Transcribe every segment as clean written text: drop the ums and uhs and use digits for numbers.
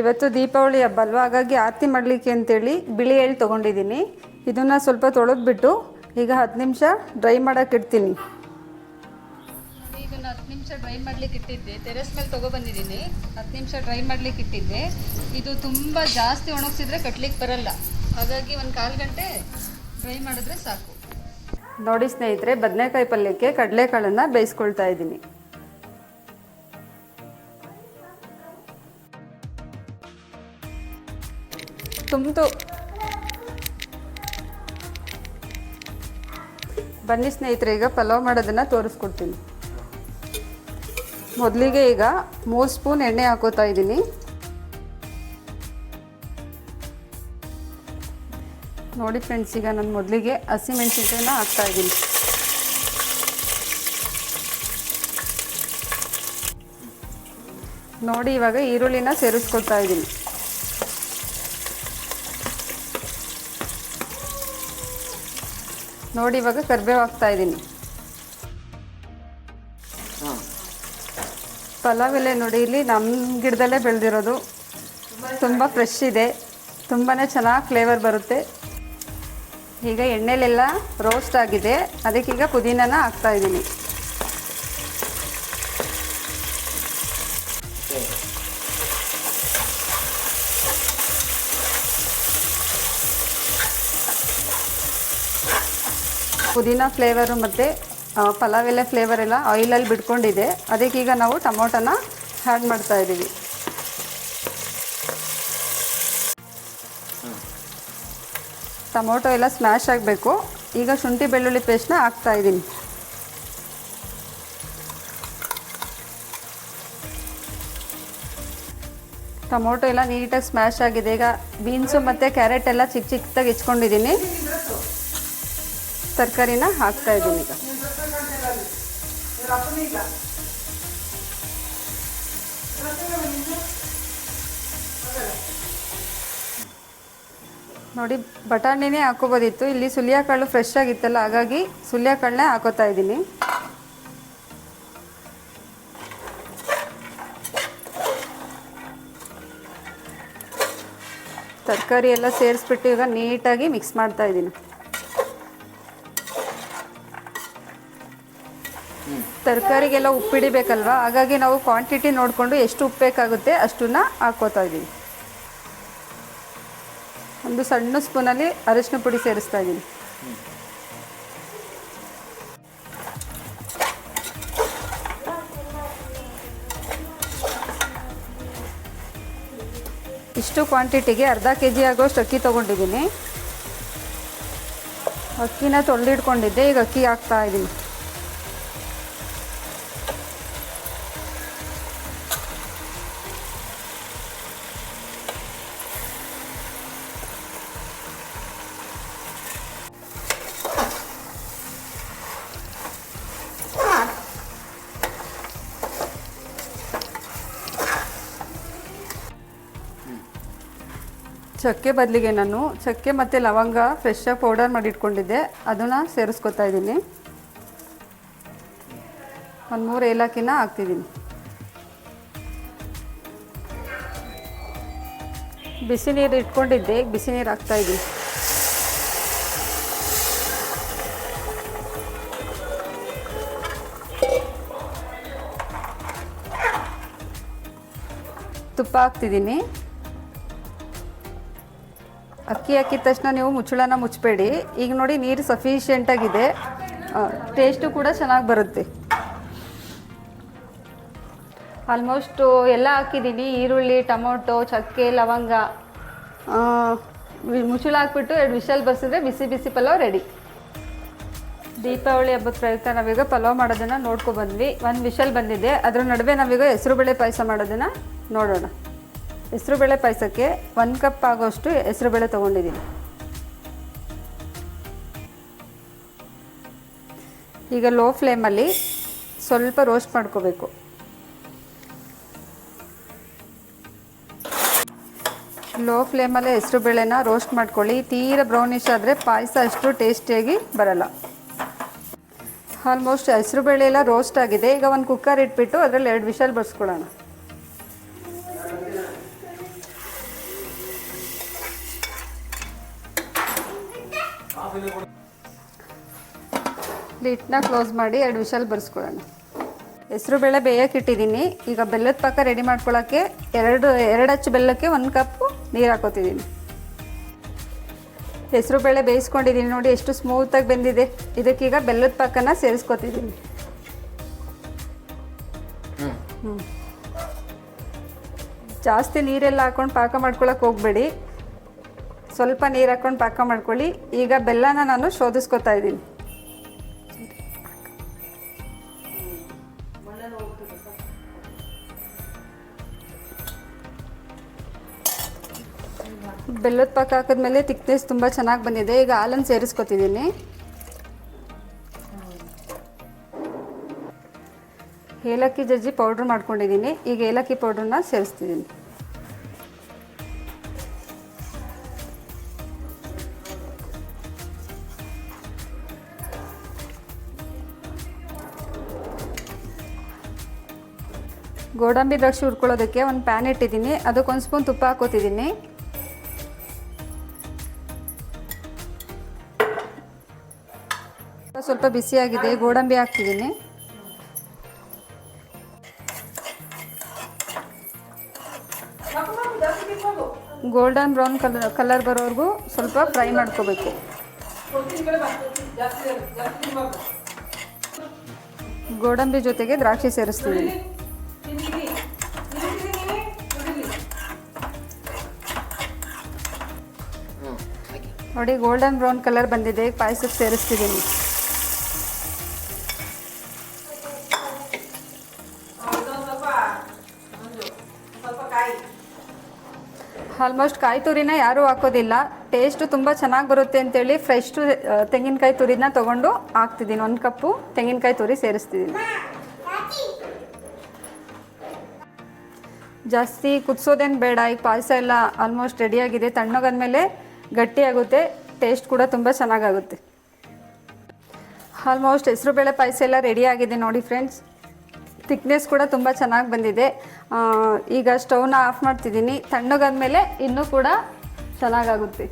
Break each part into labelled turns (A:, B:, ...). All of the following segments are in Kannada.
A: ಇವತ್ತು ದೀಪಾವಳಿ ಹಬ್ಬ ಅಲ್ವಾ, ಹಾಗಾಗಿ ಆರತಿ ಮಾಡಲಿಕ್ಕೆ ಅಂತೇಳಿ ಬಿಳಿ ಎಳ್ಳು ತೊಗೊಂಡಿದ್ದೀನಿ. ಇದನ್ನು ಸ್ವಲ್ಪ ತೊಳೆದ್ಬಿಟ್ಟು ಈಗ 10 ನಿಮಿಷ ಡ್ರೈ ಮಾಡೋಕೆ ಇಡ್ತೀನಿ. ಇದನ್ನು 10 ನಿಮಿಷ ಡ್ರೈ ಮಾಡಲಿಕ್ಕೆ ಇಟ್ಟಿದ್ದೆ. ಟೆರೆಸ್ ಮೇಲೆ ತೊಗೊಬಂದಿದ್ದೀನಿ. 10 ನಿಮಿಷ ಡ್ರೈ ಮಾಡಲಿಕ್ಕೆ ಇಟ್ಟಿದ್ದೆ. ಇದು ತುಂಬ ಜಾಸ್ತಿ ಒಣಗಿಸಿದ್ರೆ ಕಟ್ಲಿಕ್ಕೆ ಬರಲ್ಲ, ಹಾಗಾಗಿ ಒಂದು 1/4 ಗಂಟೆ ಡ್ರೈ ಮಾಡಿದ್ರೆ ಸಾಕು. ನೋಡಿ ಸ್ನೇಹಿತರೆ, ಬದನೆಕಾಯಿ ಪಲ್ಯಕ್ಕೆ ಕಡಲೆಕಾಳನ್ನು ಬೇಯಿಸ್ಕೊಳ್ತಾ ಇದ್ದೀನಿ. ಬನ್ನಿ ಸ್ನೇಹಿತರೆ, ಈಗ ಪಲಾವ್ ಮಾಡೋದನ್ನು ತೋರಿಸ್ಕೊಡ್ತೀನಿ. ಮೊದಲಿಗೆ ಈಗ 3 ಸ್ಪೂನ್ ಎಣ್ಣೆ ಹಾಕೋತಾ ಇದ್ದೀನಿ. ನೋಡಿ ಫ್ರೆಂಡ್ಸ್, ಈಗ ನಾನು ಮೊದಲಿಗೆ ಹಸಿಮೆಣಸಿನಕಾಯಿನ ಹಾಕ್ತಾ ಇದ್ದೀನಿ. ನೋಡಿ ಇವಾಗ ಈರುಳ್ಳಿನ ಸೇರಿಸ್ಕೊಳ್ತಾ ಇದ್ದೀನಿ. ನೋಡಿ ಇವಾಗ ಕರಿಬೇವು ಹಾಕ್ತಾ ಇದ್ದೀನಿ. ಪಲಾವ್ ಎಲೆ ನೋಡಿ ಇಲ್ಲಿ ನಮ್ಮ ಗಿಡದಲ್ಲೇ ಬೆಳೆದಿರೋದು, ತುಂಬ ಫ್ರೆಶ್ ಇದೆ, ತುಂಬಾ ಚೆನ್ನಾಗಿ ಫ್ಲೇವರ್ ಬರುತ್ತೆ. ಈಗ ಎಣ್ಣೆಲೆಲ್ಲ ರೋಸ್ಟ್ ಆಗಿದೆ, ಅದಕ್ಕೀಗ ಪುದೀನನ ಹಾಕ್ತಾ ಇದ್ದೀನಿ. ಪುದೀನ ಫ್ಲೇವರು ಮತ್ತು ಪಲಾವ್ ಎಲೆ ಫ್ಲೇವರ್ ಎಲ್ಲ ಆಯಿಲಲ್ಲಿ ಬಿಟ್ಕೊಂಡಿದೆ, ಅದಕ್ಕೀಗ ನಾವು ಟೊಮೊಟೊನ ಆ್ಯಡ್ ಮಾಡ್ತಾ ಇದ್ದೀವಿ. ಟೊಮೊಟೊ ಎಲ್ಲ ಸ್ಮ್ಯಾಶ್ ಆಗಬೇಕು. ಈಗ ಶುಂಠಿ ಬೆಳ್ಳುಳ್ಳಿ ಪೇಸ್ಟ್ನ ಹಾಕ್ತಾ ಇದ್ದೀನಿ. ಟೊಮೊಟೊ ಎಲ್ಲ ನೀಟಾಗಿ ಸ್ಮ್ಯಾಶ್ ಆಗಿದೆ. ಈಗ ಬೀನ್ಸು ಮತ್ತು ಕ್ಯಾರೆಟ್ ಎಲ್ಲ ಚಿಕ್ಕ ಚಿಕ್ಕದಾಗಿ ಹೆಚ್ಕೊಂಡಿದ್ದೀನಿ. ತರಕಾರಿನ ಹಾಕ್ತಾ ಇದ್ದೀನಿ. ಈಗ ನೋಡಿ, ಬಟಾಣಿನೇ ಹಾಕೋಬೋದಿತ್ತು, ಇಲ್ಲಿ ಸುಲಿಯಾಕಾಳು ಫ್ರೆಶ್ ಆಗಿತ್ತಲ್ಲ, ಹಾಗಾಗಿ ಸುಲಿಯಾಕಾಳನ್ನೇ ಹಾಕೋತಾ ಇದ್ದೀನಿ. ತರಕಾರಿ ಎಲ್ಲ ಸೇರಿಸ್ಬಿಟ್ಟು ಈಗ ನೀಟಾಗಿ ಮಿಕ್ಸ್ ಮಾಡ್ತಾ ಇದ್ದೀನಿ. ತರಕಾರಿಗೆಲ್ಲ ಉಪ್ಪಿಡಿಬೇಕಲ್ವ, ಹಾಗಾಗಿ ನಾವು ಕ್ವಾಂಟಿಟಿ ನೋಡಿಕೊಂಡು ಎಷ್ಟು ಉಪ್ಪು ಬೇಕಾಗುತ್ತೆ ಅಷ್ಟನ್ನ ಹಾಕ್ಕೋತಾ ಇದ್ದೀವಿ. ಒಂದು ಸಣ್ಣ ಸ್ಪೂನಲ್ಲಿ ಅರಿಶಿನ ಪುಡಿ ಸೇರಿಸ್ತಾ ಇದ್ದೀನಿ. ಇಷ್ಟು ಕ್ವಾಂಟಿಟಿಗೆ ಅರ್ಧ kg ಆಗೋಷ್ಟು ಅಕ್ಕಿ ತೊಗೊಂಡಿದ್ದೀನಿ. ಅಕ್ಕಿನ ತೊಳೆದಿಟ್ಕೊಂಡಿದ್ದೆ, ಈಗ ಅಕ್ಕಿ ಹಾಕ್ತಾ ಇದ್ದೀನಿ. ಚಕ್ಕೆ ಬದಲಿಗೆ ನಾನು ಚಕ್ಕೆ ಮತ್ತು ಲವಂಗ ಫ್ರೆಶ್ಶಾಗಿ ಪೌಡರ್ ಮಾಡಿ ಇಟ್ಕೊಂಡಿದ್ದೆ, ಅದನ್ನು ಸೇರಿಸ್ಕೊತಾ ಇದ್ದೀನಿ. ಒಂದು 3 ಏಲಕ್ಕಿನ ಹಾಕ್ತಿದ್ದೀನಿ. ಬಿಸಿ ನೀರು ಇಟ್ಕೊಂಡಿದ್ದೆ, ಬಿಸಿ ನೀರು ಹಾಕ್ತಾಯಿದ್ದೀನಿ. ತುಪ್ಪ ಹಾಕ್ತಿದ್ದೀನಿ. ಅಕ್ಕಿ ಹಾಕಿದ ತಕ್ಷಣ ನೀವು ಮುಚ್ಚಳನ ಮುಚ್ಚಬೇಡಿ. ಈಗ ನೋಡಿ, ನೀರು ಸಫಿಷಿಯೆಂಟಾಗಿದೆ, ಟೇಸ್ಟು ಕೂಡ ಚೆನ್ನಾಗಿ ಬರುತ್ತೆ. ಆಲ್ಮೋಸ್ಟು ಎಲ್ಲ ಹಾಕಿದ್ದೀನಿ, ಈರುಳ್ಳಿ, ಟೊಮೊಟೊ, ಚಕ್ಕೆ, ಲವಂಗ. ಮುಚ್ಚಳ ಹಾಕ್ಬಿಟ್ಟು 2 ವಿಷಲ್ ಬರ್ಸಿದ್ರೆ ಬಿಸಿ ಬಿಸಿ ಪಲಾವ್ ರೆಡಿ. ದೀಪಾವಳಿ ಹಬ್ಬದ ಪ್ರಯುಕ್ತ ನಾವೀಗ ಪಲಾವ್ ಮಾಡೋದನ್ನು ನೋಡ್ಕೊಬಂದ್ವಿ. 1 ವಿಷಲ್ ಬಂದಿದೆ, ಅದರ ನಡುವೆ ನಾವೀಗ ಹೆಸರುಬೇಳೆ ಪಾಯಸ ಮಾಡೋದನ್ನು ನೋಡೋಣ. ಹೆಸರುಬೇಳೆ ಪಾಯಸಕ್ಕೆ 1 ಕಪ್ ಆಗೋಷ್ಟು ಹೆಸರುಬೇಳೆ ತೊಗೊಂಡಿದ್ದೀನಿ. ಈಗ ಲೋ ಫ್ಲೇಮಲ್ಲಿ ಸ್ವಲ್ಪ ರೋಸ್ಟ್ ಮಾಡ್ಕೋಬೇಕು. ಲೋ ಫ್ಲೇಮಲ್ಲೇ ಹೆಸರುಬೇಳೆನ ರೋಸ್ಟ್ ಮಾಡ್ಕೊಳ್ಳಿ. ತೀರಾ ಬ್ರೌನಿಶ್ ಆದರೆ ಪಾಯಸ ಅಷ್ಟು ಟೇಸ್ಟಿಯಾಗಿ ಬರಲ್ಲ. ಆಲ್ಮೋಸ್ಟ್ ಹೆಸರುಬೇಳೆ ಎಲ್ಲ ರೋಸ್ಟ್ ಆಗಿದೆ. ಈಗ ಒಂದು ಕುಕ್ಕರ್ ಇಟ್ಬಿಟ್ಟು ಅದರಲ್ಲಿ 2 ವಿಷಲ್ ಬರ್ಸ್ಕೊಳ್ಳೋಣ. ಲಿಟ್ನ ಕ್ಲೋಸ್ ಮಾಡಿ 2 ವಿಷಲ್ ಬರ್ಸ್ಕೊಳ್ಳೋಣ. ಹೆಸರು ಬೇಳೆ ಬೇಯಕ್ಕೆ ಇಟ್ಟಿದ್ದೀನಿ. ಈಗ ಬೆಲ್ಲದ ಪಾಕ ರೆಡಿ ಮಾಡ್ಕೊಳ್ಳೋಕ್ಕೆ ಎರಡು ಅಚ್ಚು ಬೆಲ್ಲಕ್ಕೆ 1 ಕಪ್ಪು ನೀರು ಹಾಕೋತಿದ್ದೀನಿ. ಹೆಸರು ಬೇಳೆ ಬೇಯಿಸ್ಕೊಂಡಿದ್ದೀನಿ ನೋಡಿ ಎಷ್ಟು ಸ್ಮೂತಾಗಿ ಬೆಂದಿದೆ. ಇದಕ್ಕೀಗ ಬೆಲ್ಲದ ಪಾಕನ ಸೇರಿಸ್ಕೊತಿದ್ದೀನಿ. ಜಾಸ್ತಿ ನೀರೆಲ್ಲ ಹಾಕ್ಕೊಂಡು ಪಾಕ ಮಾಡ್ಕೊಳಕ್ಕೆ ಹೋಗಬೇಡಿ, ಸ್ವಲ್ಪ ನೀರು ಹಾಕ್ಕೊಂಡು ಪಾಕ ಮಾಡ್ಕೊಳ್ಳಿ. ಈಗ ಬೆಲ್ಲನ ನಾನು ಶೋಧಿಸ್ಕೊತಾ ಇದ್ದೀನಿ. ಬೆಲ್ಲದ ಪಾಕ ಹಾಕಿದ್ಮೇಲೆ ತಿಕ್ನೆಸ್ ತುಂಬ ಚೆನ್ನಾಗಿ ಬಂದಿದೆ. ಈಗ ಹಾಲನ್ನು ಸೇರಿಸ್ಕೊತಿದ್ದೀನಿ. ಏಲಕ್ಕಿ ಜಜ್ಜಿ ಪೌಡ್ರ್ ಮಾಡ್ಕೊಂಡಿದ್ದೀನಿ. ಈಗ ಏಲಕ್ಕಿ ಪೌಡ್ರನ್ನ ಸೇರಿಸ್ತಿದ್ದೀನಿ. ಗೋಡಂಬಿ ದ್ರಾಕ್ಷಿ ಹುರ್ಕೊಳ್ಳೋದಕ್ಕೆ ಒಂದು ಪ್ಯಾನ್ ಇಟ್ಟಿದ್ದೀನಿ. ಅದಕ್ಕೆ 1 ಸ್ಪೂನ್ ತುಪ್ಪ ಹಾಕೋತಿದ್ದೀನಿ. ಸ್ವಲ್ಪ ಬಿಸಿಯಾಗಿದೆ, ಗೋಡಂಬಿ ಹಾಕ್ತಿದ್ದೀನಿ. ಗೋಲ್ಡನ್ ಬ್ರೌನ್ ಕಲರ್ ಬರೋವರೆಗೂ ಸ್ವಲ್ಪ ಫ್ರೈ ಮಾಡ್ಕೋಬೇಕು. ಗೋಡಂಬಿ ಜೊತೆಗೆ ದ್ರಾಕ್ಷಿ ಸೇರಿಸ್ತಿದ್ದೀನಿ. ನೋಡಿ ಗೋಲ್ಡನ್ ಬ್ರೌನ್ ಕಲರ್ ಬಂದಿದೆ. ಪಾಯಸಕ್ಕೆ ಸೇರಿಸ್ತಿದ್ದೀನಿ. ಆಲ್ಮೋಸ್ಟ್ ಕಾಯಿ ತುರಿನ ಯಾರೂ ಹಾಕೋದಿಲ್ಲ. ಟೇಸ್ಟು ತುಂಬ ಚೆನ್ನಾಗಿ ಬರುತ್ತೆ ಅಂತೇಳಿ ಫ್ರೆಶ್ ತೆಂಗಿನಕಾಯಿ ತುರಿನ ತೊಗೊಂಡು ಹಾಕ್ತಿದ್ದೀನಿ. 1 ಕಪ್ಪು ತೆಂಗಿನಕಾಯಿ ತುರಿ ಸೇರಿಸ್ತಿದ್ದೀನಿ. ಜಾಸ್ತಿ ಕುದಿಸೋದೇನು ಬೇಡ. ಈಗ ಪಾಯಸ ಎಲ್ಲ ಆಲ್ಮೋಸ್ಟ್ ರೆಡಿಯಾಗಿದೆ. ತಣ್ಣಗಾದ್ಮೇಲೆ ಗಟ್ಟಿಯಾಗುತ್ತೆ, ಟೇಸ್ಟ್ ಕೂಡ ತುಂಬ ಚೆನ್ನಾಗಾಗುತ್ತೆ. ಆಲ್ಮೋಸ್ಟ್ ಹೆಸರುಬೇಳೆ ಪಾಯಸ ಎಲ್ಲ ರೆಡಿಯಾಗಿದೆ ನೋಡಿ ಫ್ರೆಂಡ್ಸ್. ಥಿಕ್ನೆಸ್ ಕೂಡ ತುಂಬ ಚೆನ್ನಾಗಿ ಬಂದಿದೆ. ಈಗ ಸ್ಟವ್ನ ಆಫ್ ಮಾಡ್ತಿದ್ದೀನಿ. ತಣ್ಣಗಾದ್ಮೇಲೆ ಇನ್ನೂ ಕೂಡ ಚೆನ್ನಾಗಾಗುತ್ತೆ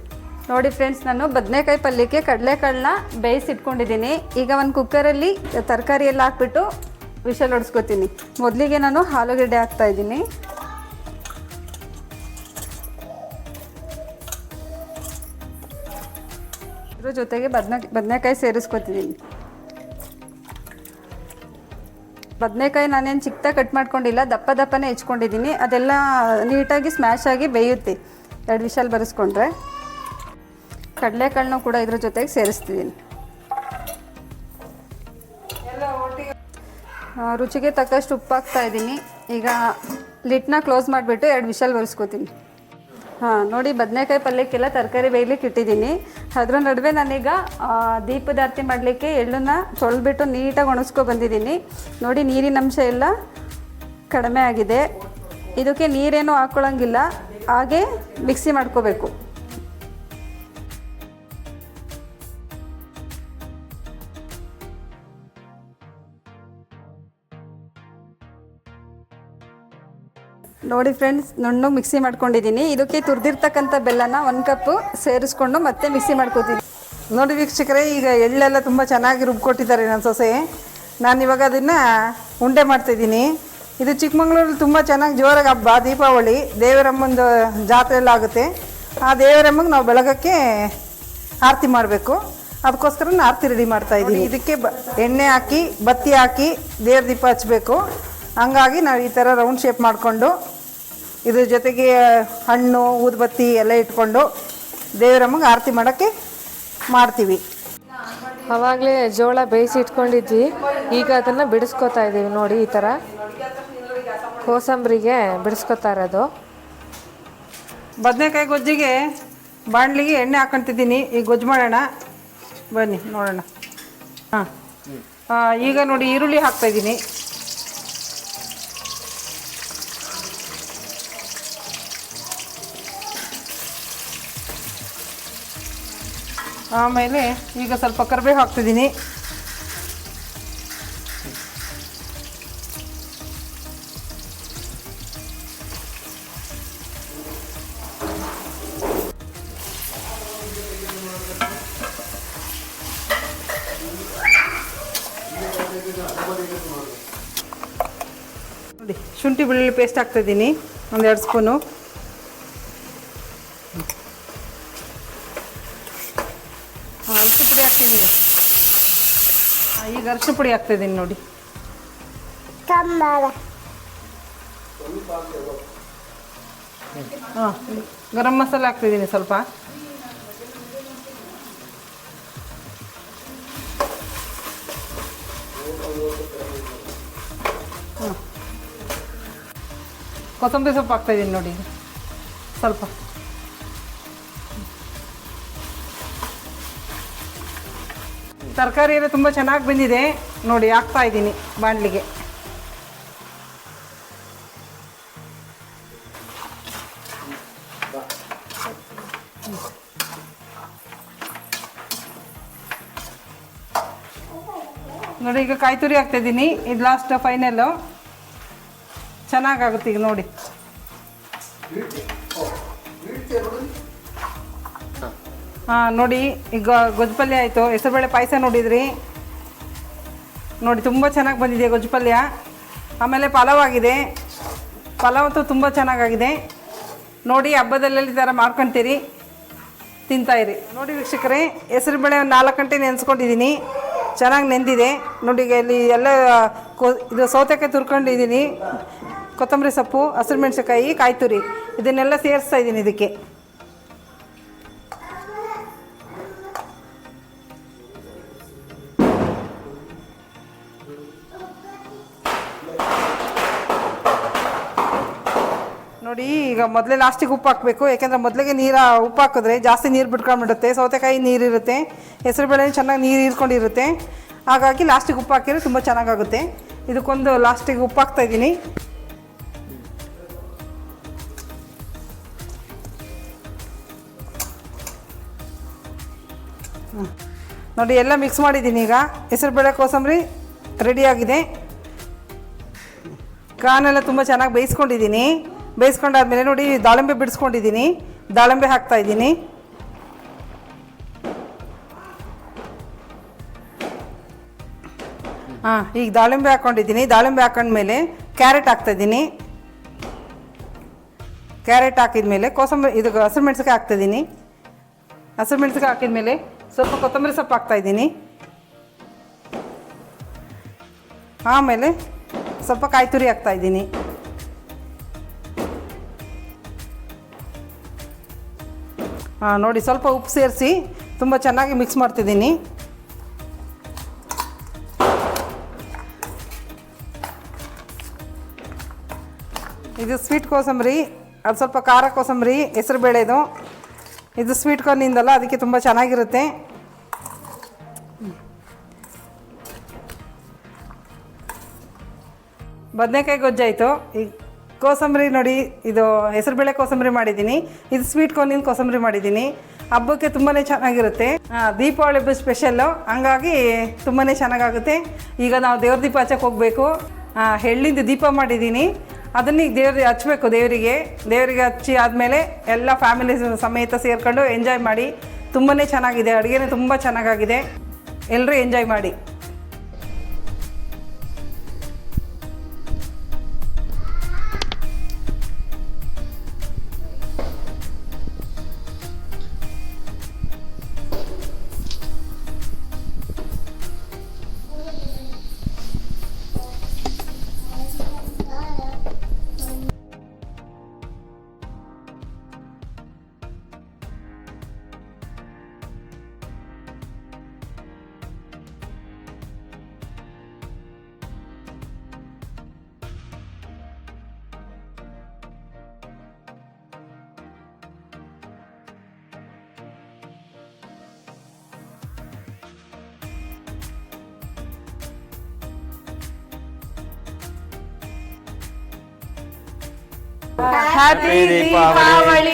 A: ನೋಡಿ ಫ್ರೆಂಡ್ಸ್. ನಾನು ಬದನೆಕಾಯಿ ಪಲ್ಯಕ್ಕೆ ಕಡಲೆಕಾಳನ್ನ ಬೇಯಿಸಿಟ್ಕೊಂಡಿದ್ದೀನಿ. ಈಗ ಒಂದು ಕುಕ್ಕರಲ್ಲಿ ತರಕಾರಿ ಎಲ್ಲ ಹಾಕ್ಬಿಟ್ಟು ವಿಷಲ್ ಹೊಡ್ಸ್ಕೊತೀನಿ. ಮೊದಲಿಗೆ ನಾನು ಆಲೂಗಡ್ಡೆ ಹಾಕ್ತಾಯಿದ್ದೀನಿ. ಇದ್ರ ಜೊತೆಗೆ ಬದನೆಕಾಯಿ ಸೇರಿಸ್ಕೊತಿದ್ದೀನಿ. ಬದನೆಕಾಯಿ ನಾನೇನು ಚಿಕ್ಕದಾಗಿ ಕಟ್ ಮಾಡ್ಕೊಂಡಿಲ್ಲ, ದಪ್ಪನೇ ಹೆಚ್ಕೊಂಡಿದ್ದೀನಿ. ಅದೆಲ್ಲ ನೀಟಾಗಿ ಸ್ಮ್ಯಾಶ್ ಆಗಿ ಬೇಯುತ್ತೆ 2 ವಿಷಲ್ ಬರೆಸ್ಕೊಂಡ್ರೆ. ಕಡಲೆಕಾಳನ್ನು ಕೂಡ ಇದ್ರ ಜೊತೆಗೆ ಸೇರಿಸ್ತಿದ್ದೀನಿ. ರುಚಿಗೆ ತಕ್ಕಷ್ಟು ಉಪ್ಪು ಹಾಕ್ತಾಯಿದ್ದೀನಿ. ಈಗ ಲಿಟ್ನ ಕ್ಲೋಸ್ ಮಾಡಿಬಿಟ್ಟು 2 ವಿಷಲ್ ಬರೆಸ್ಕೊತೀನಿ. ನೋಡಿ ಬದನೆಕಾಯಿ ಪಲ್ಯಕ್ಕೆಲ್ಲ ತರಕಾರಿ ಬೇಯಲಿಕ್ಕೆ ಇಟ್ಟಿದ್ದೀನಿ. ಅದರ ನಡುವೆ ನಾನೀಗ ದೀಪದ ಆರತಿ ಮಾಡಲಿಕ್ಕೆ ಎಳ್ಳನ್ನು ತೊಳೆದ್ಬಿಟ್ಟು ನೀಟಾಗಿ ಒಣಗಿಸ್ಕೊ ಬಂದಿದ್ದೀನಿ. ನೋಡಿ ನೀರಿನ ಅಂಶ ಎಲ್ಲ ಕಡಿಮೆ ಆಗಿದೆ. ಇದಕ್ಕೆ ನೀರೇನು ಹಾಕ್ಕೊಳ್ಳೋಂಗಿಲ್ಲ, ಹಾಗೆ ಮಿಕ್ಸಿ ಮಾಡ್ಕೋಬೇಕು. ನೋಡಿ ಫ್ರೆಂಡ್ಸ್, ನುಣ್ಣಗೆ ಮಿಕ್ಸಿ ಮಾಡ್ಕೊಂಡಿದ್ದೀನಿ. ಇದಕ್ಕೆ ತುರಿದಿರ್ತಕ್ಕಂಥ ಬೆಲ್ಲನ 1 ಕಪ್ಪು ಸೇರಿಸ್ಕೊಂಡು ಮತ್ತೆ ಮಿಕ್ಸಿ ಮಾಡ್ಕೋತೀನಿ.
B: ನೋಡಿ ವೀಕ್ಷಕರೇ, ಈಗ ಎಳ್ಳೆಲ್ಲ ತುಂಬ ಚೆನ್ನಾಗಿ ರುಬ್ಕೊಟ್ಟಿದ್ದಾರೆ ನನ್ನ ಸೊಸೆ. ನಾನು ಇವಾಗ ಅದನ್ನು ಉಂಡೆ ಮಾಡ್ತಾಯಿದ್ದೀನಿ. ಇದು ಚಿಕ್ಕಮಂಗ್ಳೂರಲ್ಲಿ ತುಂಬ ಚೆನ್ನಾಗಿ ಜೋರಾಗಿ ಹಬ್ಬ ದೀಪಾವಳಿ. ದೇವರಮ್ಮಂದು ಜಾತ್ರೆ ಎಲ್ಲ ಆಗುತ್ತೆ. ಆ ದೇವರಮ್ಮಗೆ ನಾವು ಬೆಳಗಕ್ಕೆ ಆರತಿ ಮಾಡಬೇಕು. ಅದಕ್ಕೋಸ್ಕರ ನಾನು ಆರತಿ ರೆಡಿ ಮಾಡ್ತಾಯಿದ್ದೀನಿ. ಇದಕ್ಕೆ ಎಣ್ಣೆ ಹಾಕಿ ಬತ್ತಿ ಹಾಕಿ ದೇವ್ರ ದೀಪ ಹಚ್ಚಬೇಕು. ಹಂಗಾಗಿ ನಾವು ಈ ಥರ ರೌಂಡ್ ಶೇಪ್ ಮಾಡಿಕೊಂಡು ಇದ್ರ ಜೊತೆಗೆ ಹಣ್ಣು ಊದುಬತ್ತಿ ಎಲ್ಲ ಇಟ್ಕೊಂಡು ದೇವರಮ್ಮಗೆ ಆರತಿ ಮಾಡೋಕ್ಕೆ ಮಾಡ್ತೀವಿ.
C: ಆವಾಗಲೇ ಜೋಳ ಬೇಯಿಸಿ ಇಟ್ಕೊಂಡಿದ್ವಿ. ಈಗ ಅದನ್ನು ಬಿಡಿಸ್ಕೊತಾ ಇದ್ದೀವಿ. ನೋಡಿ ಈ ಥರ ಕೋಸಂಬರಿಗೆ ಬಿಡಿಸ್ಕೊತಾ ಇರೋದು.
B: ಬದನೆಕಾಯಿ ಗೊಜ್ಜಿಗೆ ಬಾಣಲಿಗೆ ಎಣ್ಣೆ ಹಾಕ್ಕೊಂತಿದ್ದೀನಿ. ಈಗ ಗೊಜ್ಜು ಮಾಡೋಣ ಬನ್ನಿ ನೋಡೋಣ. ಈಗ ನೋಡಿ ಈರುಳ್ಳಿ ಹಾಕ್ತಾಯಿದ್ದೀನಿ. ಆಮೇಲೆ ಈಗ ಸ್ವಲ್ಪ ಕರಿಬೇವು ಹಾಕ್ತಿದ್ದೀನಿ. ಶುಂಠಿ ಬೆಳ್ಳುಳ್ಳಿ ಪೇಸ್ಟ್ ಹಾಕ್ತಾಯಿದ್ದೀನಿ, 1-2 ಸ್ಪೂನು. ಅರಿಶಿನ ಪುಡಿ ಹಾಕ್ತೀನಿ ಈಗ ಅರಿಶಿನ ಪುಡಿ ಹಾಕ್ತಾಯಿದ್ದೀನಿ ನೋಡಿ. ಹಾಂ, ಗರಂ ಮಸಾಲೆ ಹಾಕ್ತಿದ್ದೀನಿ ಸ್ವಲ್ಪ. ಹಾಂ, ಕೊತ್ತಂಬರಿ ಸೊಪ್ಪು ಹಾಕ್ತಾಯಿದ್ದೀನಿ ನೋಡಿ ಸ್ವಲ್ಪ. ತರಕಾರಿ ಎಲ್ಲ ತುಂಬ ಚೆನ್ನಾಗಿ ಬಂದಿದೆ ನೋಡಿ, ಹಾಕ್ತಾಯಿದ್ದೀನಿ ಬಾಣಲಿಗೆ. ನೋಡಿ ಈಗ ಕಾಯಿ ತುರಿ ಹಾಕ್ತಾಯಿದ್ದೀನಿ, ಇದು ಲಾಸ್ಟ್ ಫೈನಲ್ಲು. ಚೆನ್ನಾಗಾಗುತ್ತೆ ಈಗ ನೋಡಿ. ಹಾಂ ನೋಡಿ, ಈಗ ಗೊಜ್ಜು ಪಲ್ಯ ಆಯಿತು. ಹೆಸರುಬೇಳೆ ಪಾಯಸ ನೋಡಿದ್ರಿ ನೋಡಿ, ತುಂಬ ಚೆನ್ನಾಗಿ ಬಂದಿದೆ ಗೊಜ್ಜು ಪಲ್ಯ. ಆಮೇಲೆ ಪಲಾವ್ ಆಗಿದೆ, ಪಲಾವ್ ಅಂತೂ ತುಂಬ ಚೆನ್ನಾಗಾಗಿದೆ ನೋಡಿ. ಹಬ್ಬದಲ್ಲೆಲ್ಲ ಈ ಥರ ಮಾಡ್ಕೊತೀರಿ, ತಿಂತಾಯಿರಿ ನೋಡಿ ವೀಕ್ಷಕರೇ. ಹೆಸರುಬೇಳೆ ಒಂದು 4 ಗಂಟೆ ನೆನೆಸ್ಕೊಂಡಿದ್ದೀನಿ, ಚೆನ್ನಾಗಿ ನೆಂದಿದೆ ನೋಡಿ. ಈಗ ಇಲ್ಲಿ ಎಲ್ಲ ಇದು ಸೌತೆಕಾಯಿ ತುರ್ಕೊಂಡಿದ್ದೀನಿ, ಕೊತ್ತಂಬರಿ ಸೊಪ್ಪು, ಹಸಿರು ಮೆಣಸಿನ್ಕಾಯಿ, ಕಾಯಿ ತುರಿ ಇದನ್ನೆಲ್ಲ ಸೇರಿಸ್ತಾ ಇದ್ದೀನಿ ಇದಕ್ಕೆ. ನೋಡಿ ಈಗ ಮೊದಲೇ ಲಾಸ್ಟಿಗೆ ಉಪ್ಪು ಹಾಕಬೇಕು, ಯಾಕೆಂದರೆ ಮೊದಲಿಗೆ ಉಪ್ಪು ಹಾಕಿದ್ರೆ ಜಾಸ್ತಿ ನೀರು ಬಿಟ್ಕೊಂಡ್ಬಿಡುತ್ತೆ. ಸೌತೆಕಾಯಿ ನೀರಿರುತ್ತೆ, ಹೆಸರುಬೇಳೆ ಚೆನ್ನಾಗಿ ನೀರು ಹೀರ್ಕೊಂಡಿರುತ್ತೆ, ಹಾಗಾಗಿ ಲಾಸ್ಟಿಗೆ ಉಪ್ಪು ಹಾಕಿದ್ರೆ ತುಂಬ ಚೆನ್ನಾಗಾಗುತ್ತೆ. ಇದಕ್ಕೊಂದು ಲಾಸ್ಟಿಗೆ ಉಪ್ಪು ಹಾಕ್ತಾಯಿದ್ದೀನಿ. ನೋಡಿ ಎಲ್ಲ ಮಿಕ್ಸ್ ಮಾಡಿದ್ದೀನಿ. ಈಗ ಹೆಸರುಬೇಳೆ ಕೋಸಂಬರಿ ರೆಡಿಯಾಗಿದೆ. ಕಾನೆಲ್ಲ ತುಂಬ ಚೆನ್ನಾಗಿ ಬೇಯಿಸ್ಕೊಂಡಿದ್ದೀನಿ. ಬೇಯಿಸ್ಕೊಂಡಾದ್ಮೇಲೆ ನೋಡಿ ದಾಳಿಂಬೆ ಬಿಡಿಸ್ಕೊಂಡಿದ್ದೀನಿ, ದಾಳಿಂಬೆ ಹಾಕ್ತಾಯಿದ್ದೀನಿ. ಹಾಂ, ಈಗ ದಾಳಿಂಬೆ ಹಾಕ್ಕೊಂಡಿದ್ದೀನಿ. ದಾಳಿಂಬೆ ಹಾಕೊಂಡ್ಮೇಲೆ ಕ್ಯಾರೆಟ್ ಹಾಕ್ತಾಯಿದ್ದೀನಿ. ಕ್ಯಾರೆಟ್ ಹಾಕಿದ್ಮೇಲೆ ಕೋಸಂಬರಿ ಇದು ಹಸಿರು ಮೆಣಸಿನ್ಕಾಯಿ ಹಾಕ್ತಾಯಿದ್ದೀನಿ. ಹಸಿರು ಮೆಣಸಿನ್ಕಾಯಿ ಹಾಕಿದ್ಮೇಲೆ ಸ್ವಲ್ಪ ಕೊತ್ತಂಬರಿ ಸೊಪ್ಪು ಹಾಕ್ತಾಯಿದ್ದೀನಿ. ಆಮೇಲೆ ಸ್ವಲ್ಪ ಕಾಯಿ ತುರಿ ಹಾಕ್ತಾಯಿದ್ದೀನಿ. ಹಾಂ ನೋಡಿ, ಸ್ವಲ್ಪ ಉಪ್ಪು ಸೇರಿಸಿ ತುಂಬ ಚೆನ್ನಾಗಿ ಮಿಕ್ಸ್ ಮಾಡ್ತಿದ್ದೀನಿ. ಇದು ಸ್ವೀಟ್ ಕೋಸಂಬರಿ, ಅದು ಸ್ವಲ್ಪ ಖಾರ ಕೋಸಂಬರಿ, ಹೆಸರು ಬೇಳೆದು. ಇದು ಸ್ವೀಟ್ ಕಾರ್ನಿಂದಲ್ಲ, ಅದಕ್ಕೆ ತುಂಬ ಚೆನ್ನಾಗಿರುತ್ತೆ. ಬದನೆಕಾಯಿ ಗೊಜ್ಜಾಯಿತು. ಈಗ ಕೋಸಂಬರಿ ನೋಡಿ, ಇದು ಹೆಸರುಬೇಳೆ ಕೋಸಂಬರಿ ಮಾಡಿದ್ದೀನಿ, ಇದು ಸ್ವೀಟ್ ಕಾರ್ನಿಂದ ಕೋಸಂಬರಿ ಮಾಡಿದ್ದೀನಿ. ಹಬ್ಬಕ್ಕೆ ತುಂಬಾ ಚೆನ್ನಾಗಿರುತ್ತೆ. ದೀಪಾವಳಿ ಹಬ್ಬ ಸ್ಪೆಷಲ್ಲು, ಹಂಗಾಗಿ ತುಂಬಾ ಚೆನ್ನಾಗಾಗುತ್ತೆ. ಈಗ ನಾವು ದೇವ್ರ ದೀಪ ಹಚ್ಚಕ್ಕೆ ಹೋಗಬೇಕು. ಎಳ್ಳಿಂದ ದೀಪ ಮಾಡಿದ್ದೀನಿ, ಅದನ್ನು ಈಗ ದೇವ್ರಿಗೆ ಹಚ್ಚಬೇಕು. ದೇವರಿಗೆ ಹಚ್ಚಿ ಆದಮೇಲೆ ಎಲ್ಲ ಫ್ಯಾಮಿಲಿ ಸಮೇತ ಸೇರಿಕೊಂಡು ಎಂಜಾಯ್ ಮಾಡಿ. ತುಂಬಾ ಚೆನ್ನಾಗಿದೆ, ಅಡುಗೆನೇ ತುಂಬ ಚೆನ್ನಾಗಾಗಿದೆ. ಎಲ್ಲರೂ ಎಂಜಾಯ್ ಮಾಡಿ.
D: Happy Deepavali!